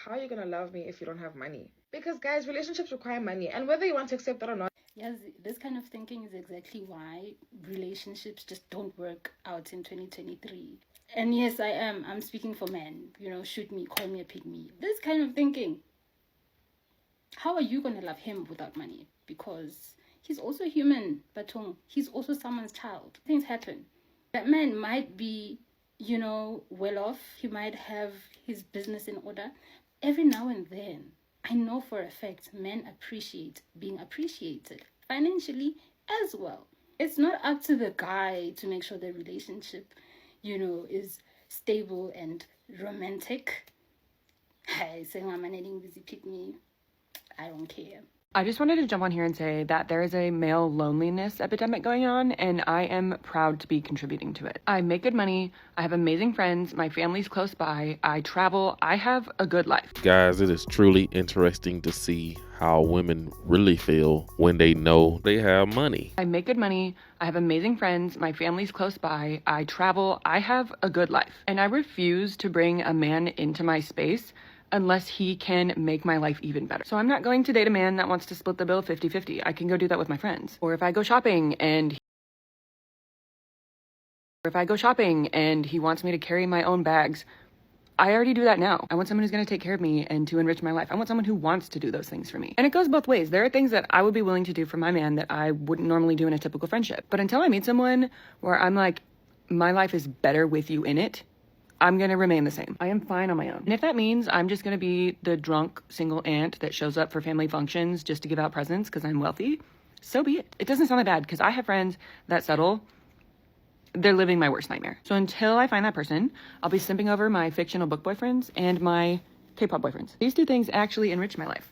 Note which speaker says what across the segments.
Speaker 1: how are you gonna love me if you don't have money? Because guys, relationships require money, and whether you want to accept that or not.
Speaker 2: Yes, this kind of thinking is exactly why relationships just don't work out in 2023. And yes, I'm speaking for men. Shoot me, call me a pygmy. This kind of thinking. How are you going to love him without money? Because he's also human, Batong. He's also someone's child. Things happen. That man might be, well off. He might have his business in order. Every now and then, I know for a fact men appreciate being appreciated financially as well. It's not up to the guy to make sure the relationship, is stable and romantic. Hey, saying I'm an busy pick me. I don't care.
Speaker 3: I just wanted to jump on here and say that there is a male loneliness epidemic going on, and I am proud to be contributing to it. I make good money, I have amazing friends, my family's close by, I travel, I have a good life.
Speaker 4: Guys, it is truly interesting to see how women really feel when they know they have money.
Speaker 3: I make good money, I have amazing friends, my family's close by, I travel, I have a good life. And I refuse to bring a man into my space unless he can make my life even better. So I'm not going to date a man that wants to split the bill 50-50. I can go do that with my friends. Or if I go shopping and he wants me to carry my own bags, I already do that now. I want someone who's going to take care of me and to enrich my life. I want someone who wants to do those things for me. And it goes both ways. There are things that I would be willing to do for my man that I wouldn't normally do in a typical friendship. But until I meet someone where I'm like, my life is better with you in it, I'm going to remain the same. I am fine on my own. And if that means I'm just going to be the drunk single aunt that shows up for family functions just to give out presents because I'm wealthy, so be it. It doesn't sound that bad because I have friends that settle. They're living my worst nightmare. So until I find that person, I'll be simping over my fictional book boyfriends and my K-pop boyfriends. These two things actually enrich my life.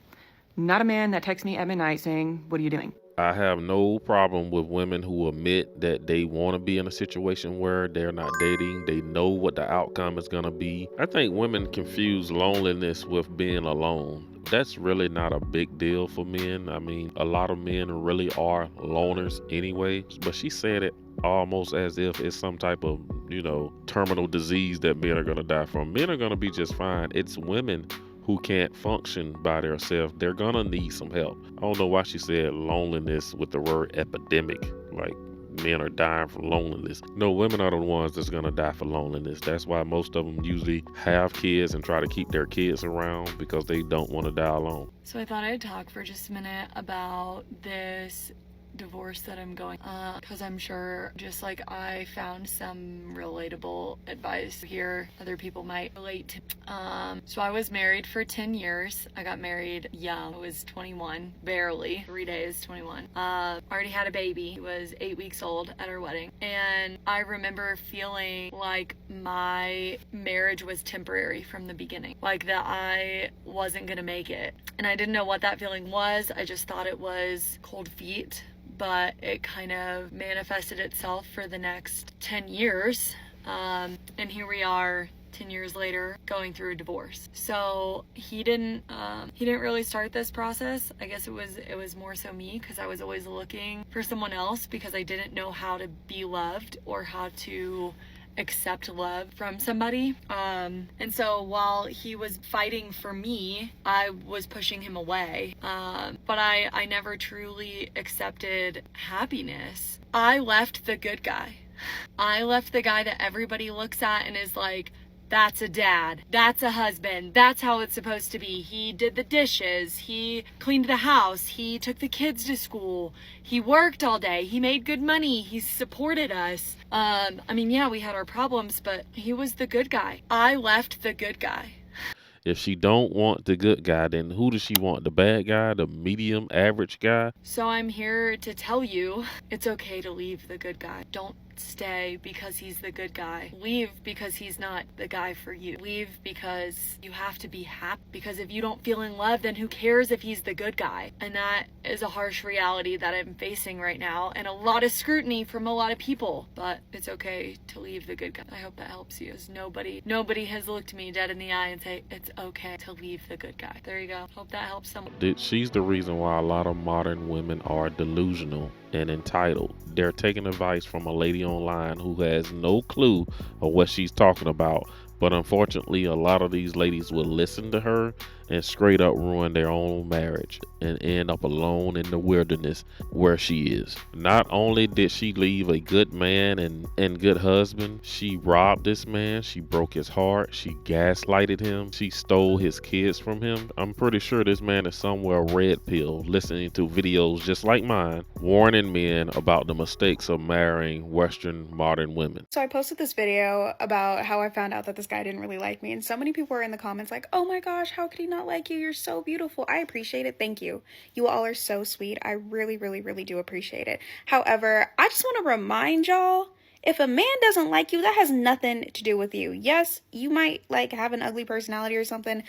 Speaker 3: Not a man that texts me at midnight saying, "What are you doing?"
Speaker 4: I have no problem with women who admit that they want to be in a situation where they're not dating. They know what the outcome is going to be. I think women confuse loneliness with being alone. That's really not a big deal for men. I mean, a lot of men really are loners anyway. But she said it almost as if it's some type of, terminal disease that men are going to die from. Men are going to be just fine. It's women who can't function by themselves. They're gonna need some help. I don't know why she said loneliness with the word epidemic, like men are dying from loneliness. No, women are the ones that's gonna die for loneliness. That's why most of them usually have kids and try to keep their kids around because they don't want to die alone.
Speaker 5: So I thought I'd talk for just a minute about this divorce that I'm going because I'm sure just like I found some relatable advice here other people might relate to. So I was married for 10 years. I got married young. I was 21, barely 3 days 21. Already had a baby. He was 8 weeks old at our wedding, and I remember feeling like my marriage was temporary from the beginning, like that I wasn't gonna make it, and I didn't know what that feeling was. I just thought it was cold feet, but it kind of manifested itself for the next 10 years. And here we are 10 years later going through a divorce. So he didn't really start this process. I guess it was more so me, because I was always looking for someone else because I didn't know how to be loved or how to accept love from somebody. And so while he was fighting for me, I was pushing him away. But I never truly accepted happiness. I left the good guy. I left the guy that everybody looks at and is like, that's a dad, that's a husband, that's how it's supposed to be. He did the dishes, he cleaned the house, he took the kids to school, he worked all day, he made good money, he supported us. Yeah, we had our problems, but he was the good guy. I left the good guy.
Speaker 4: If she don't want the good guy, then who does she want? The bad guy, the medium, average guy?
Speaker 5: So I'm here to tell you, it's okay to leave the good guy. Don't stay because he's the good guy. Leave because he's not the guy for you. Leave because you have to be happy. Because if you don't feel in love, then who cares if he's the good guy? And that is a harsh reality that I'm facing right now, and a lot of scrutiny from a lot of people. But it's okay to leave the good guy. I hope that helps you. As nobody has looked me dead in the eye and say it's okay to leave the good guy. There you go. Hope that helps someone.
Speaker 4: She's the reason why a lot of modern women are delusional and entitled. They're taking advice from a lady online who has no clue of what she's talking about, But unfortunately, a lot of these ladies will listen to her and straight up ruin their own marriage and end up alone in the wilderness where she is. Not only did she leave a good man and good husband, she robbed this man, she broke his heart, she gaslighted him, she stole his kids from him. I'm pretty sure this man is somewhere red pill listening to videos just like mine, warning men about the mistakes of marrying Western modern women.
Speaker 6: So I posted this video about how I found out that this guy didn't really like me, and so many people were in the comments like, oh my gosh, how could he not like you? You're so beautiful. I appreciate it. Thank you. You all are so sweet. I really, really, really do appreciate it. However, I just want to remind y'all, if a man doesn't like you, that has nothing to do with you. Yes, you might like have an ugly personality or something.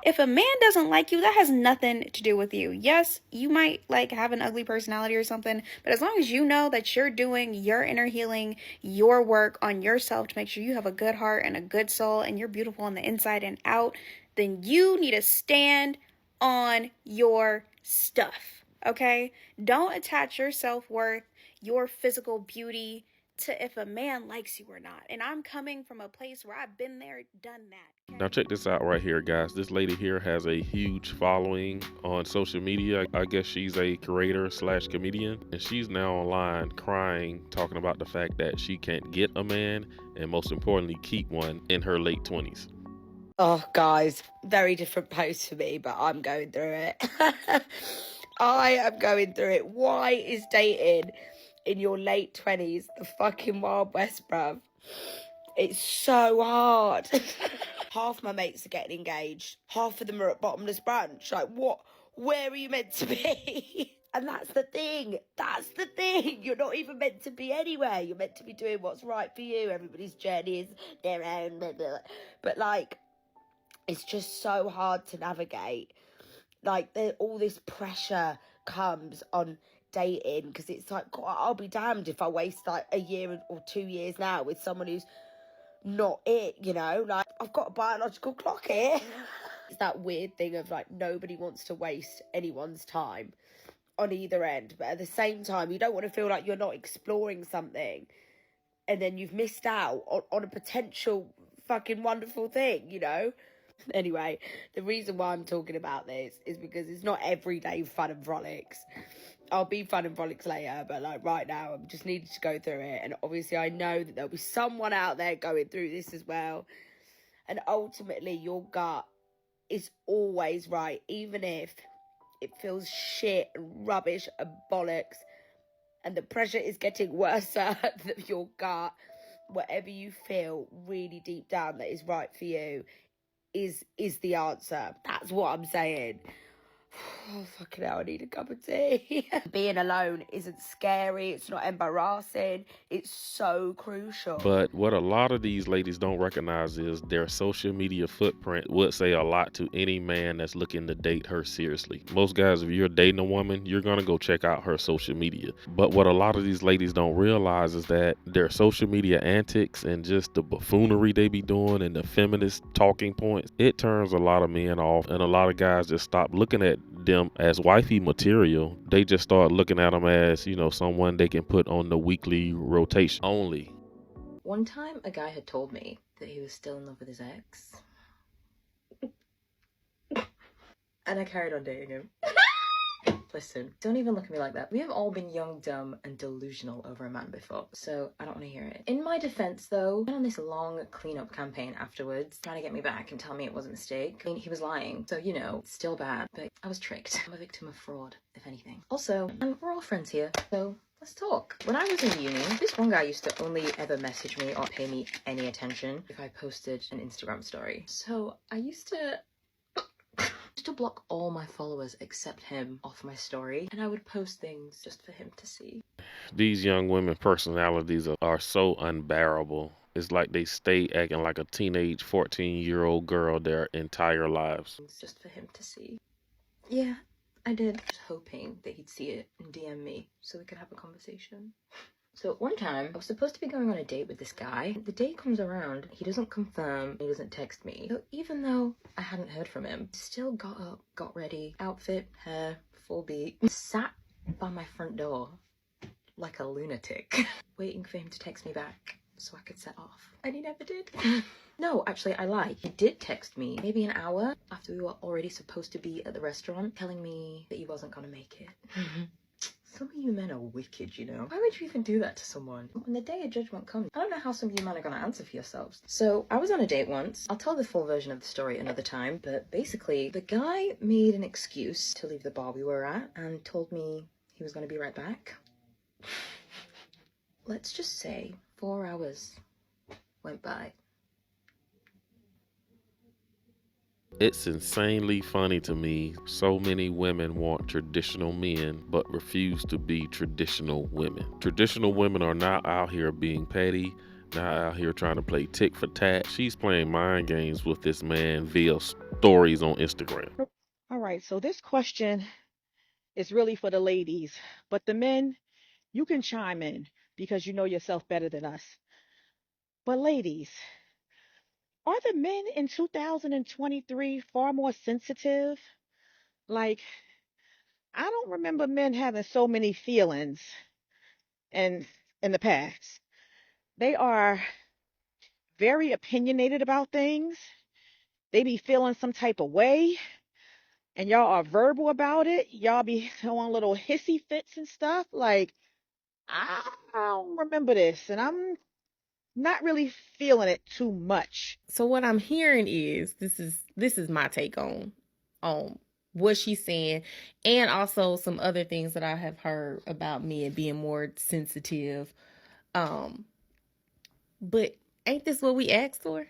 Speaker 6: If a man doesn't like you, that has nothing to do with you. Yes, you might like have an ugly personality or something, but as long as you know that you're doing your inner healing, your work on yourself to make sure you have a good heart and a good soul and you're beautiful on the inside and out, then you need to stand on your stuff, okay? Don't attach your self-worth, your physical beauty to if a man likes you or not. And I'm coming from a place where I've been there, done that.
Speaker 4: Now check this out right here, guys. This lady here has a huge following on social media. I guess she's a creator slash comedian, and she's now online crying, talking about the fact that she can't get a man, and most importantly, keep one in her late 20s.
Speaker 7: Oh, guys, very different post for me, but I'm going through it. I am going through it. Why is dating in your late 20s the fucking Wild West, bruv? It's so hard. Half my mates are getting engaged. Half of them are at bottomless brunch. Like, what? Where are you meant to be? And that's the thing. That's the thing. You're not even meant to be anywhere. You're meant to be doing what's right for you. Everybody's journey is their own. Blah, blah. But, like, it's just so hard to navigate. Like, all this pressure comes on dating because it's like, God, I'll be damned if I waste, like, a year or 2 years now with someone who's not it, you know? Like, I've got a biological clock here. It's that weird thing of, like, nobody wants to waste anyone's time on either end. But at the same time, you don't want to feel like you're not exploring something and then you've missed out on a potential fucking wonderful thing, you know? Anyway, the reason why I'm talking about this is because it's not everyday fun and frolics. I'll be fun and frolics later, but like right now I'm just needing to go through it, and obviously I know that there'll be someone out there going through this as well, and ultimately your gut is always right, even if it feels shit and rubbish and bollocks and the pressure is getting worse than your gut. Whatever you feel really deep down that is right for you is the answer. That's what I'm saying. Oh, fucking hell, I need a cup of tea. Being alone isn't scary. It's not embarrassing. It's so crucial.
Speaker 4: But what a lot of these ladies don't recognize is their social media footprint would say a lot to any man that's looking to date her seriously. Most guys, if you're dating a woman, you're going to go check out her social media. But what a lot of these ladies don't realize is that their social media antics and just the buffoonery they be doing and the feminist talking points, it turns a lot of men off, and a lot of guys just stop looking at them as wifey material. They just start looking at them as, you know, someone they can put on the weekly rotation only.
Speaker 8: One time a guy had told me that he was still in love with his ex. And I carried on dating him. Listen, don't even look at me like that. We have all been young, dumb, and delusional over a man before, so I don't want to hear it. In my defense, though, I went on this long cleanup campaign afterwards, trying to get me back and tell me it was a mistake. I mean, he was lying, so, you know, it's still bad, but I was tricked. I'm a victim of fraud, if anything. Also, we're all friends here, so let's talk. When I was in uni, this one guy used to only ever message me or pay me any attention if I posted an Instagram story. So I used to block all my followers except him off my story, and I would post things just for him to see.
Speaker 4: These young women personalities are so unbearable. It's like they stay acting like a teenage 14-year-old girl their entire lives.
Speaker 8: Just for him to see. Yeah, I did. Just hoping that he'd see it and DM me so we could have a conversation. So one time, I was supposed to be going on a date with this guy. The day comes around, he doesn't confirm, he doesn't text me. So even though I hadn't heard from him, still got up, got ready, outfit, hair, full beat, sat by my front door like a lunatic, waiting for him to text me back so I could set off. And he never did. No, actually, I lied. He did text me maybe an hour after we were already supposed to be at the restaurant, telling me that he wasn't gonna make it. Some of you men are wicked, you know. Why would you even do that to someone? When the day of judgment comes, I don't know how some of you men are gonna answer for yourselves. So, I was on a date once. I'll tell the full version of the story another time, but basically, the guy made an excuse to leave the bar we were at and told me he was gonna be right back. Let's just say 4 hours went by.
Speaker 4: It's insanely funny to me. So many women want traditional men, but refuse to be traditional women. Traditional women are not out here being petty, not out here trying to play tick for tat. She's playing mind games with this man via stories on Instagram.
Speaker 9: All right, so this question is really for the ladies, but the men, you can chime in because you know yourself better than us. But ladies, are the men in 2023 far more sensitive? Like, I don't remember men having so many feelings in the past. They are very opinionated about things. They be feeling some type of way, and y'all are verbal about it. Y'all be throwing little hissy fits and stuff. Like, I don't remember this, and I'm not really feeling it too much.
Speaker 10: So what I'm hearing is this is my take on what she's saying, and also some other things that I have heard about men being more sensitive. But ain't this what we asked for?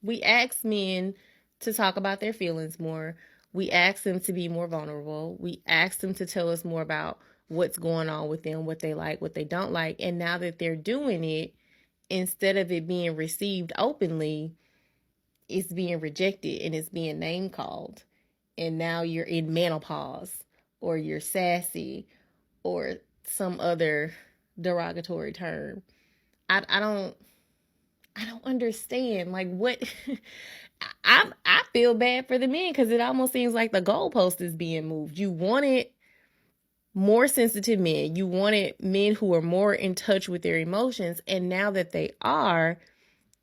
Speaker 10: We asked men to talk about their feelings more. We asked them to be more vulnerable. We asked them to tell us more about what's going on with them, what they like, what they don't like. And now that they're doing it, instead of it being received openly, it's being rejected and it's being name called. And now you're in menopause, or you're sassy, or some other derogatory term. I don't understand. Like, what? I feel bad for the men because it almost seems like the goalpost is being moved. You wanted more sensitive men. You wanted men who are more in touch with their emotions. And now that they are,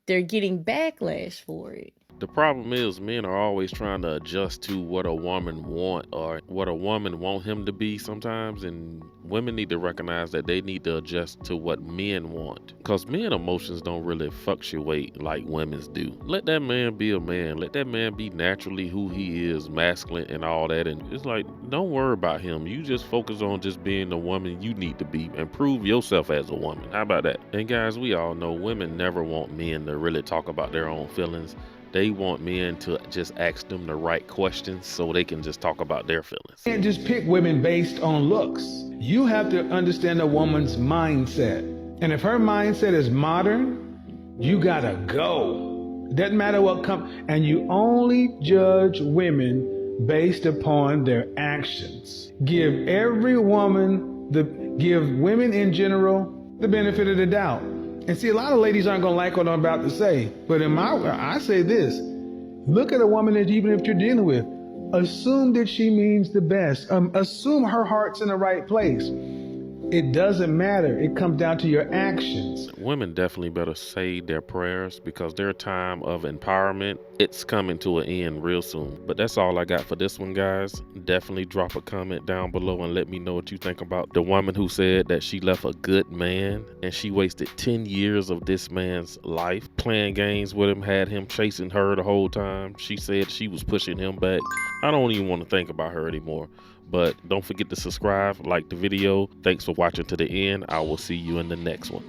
Speaker 10: they're getting backlash for it.
Speaker 4: The problem is men are always trying to adjust to what a woman want or what a woman want him to be sometimes, and women need to recognize that they need to adjust to what men want, because men emotions don't really fluctuate like women's do. Let that man be a man. Let that man be naturally who he is, masculine and all that, and it's like, don't worry about him. You just focus on just being the woman you need to be and prove yourself as a woman. How about that? And guys, we all know women never want men to really talk about their own feelings. They want men to just ask them the right questions so they can just talk about their feelings.
Speaker 11: You can't just pick women based on looks. You have to understand a woman's mindset. And if her mindset is modern, you gotta go. Doesn't matter what comes. And you only judge women based upon their actions. Give women in general the benefit of the doubt. And see, a lot of ladies aren't going to like what I'm about to say. But I say this. Look at a woman that even if you're dealing with, assume that she means the best. Assume her heart's in the right place. It doesn't matter. It comes down to your actions.
Speaker 4: Women definitely better say their prayers, because their time of empowerment, it's coming to an end real soon. But that's all I got for this one, guys. Definitely drop a comment down below and let me know what you think about the woman who said that she left a good man and she wasted 10 years of this man's life playing games with him, had him chasing her the whole time. She said she was pushing him back. I don't even want to think about her anymore. But don't forget to subscribe, like the video. Thanks for watching to the end. I will see you in the next one.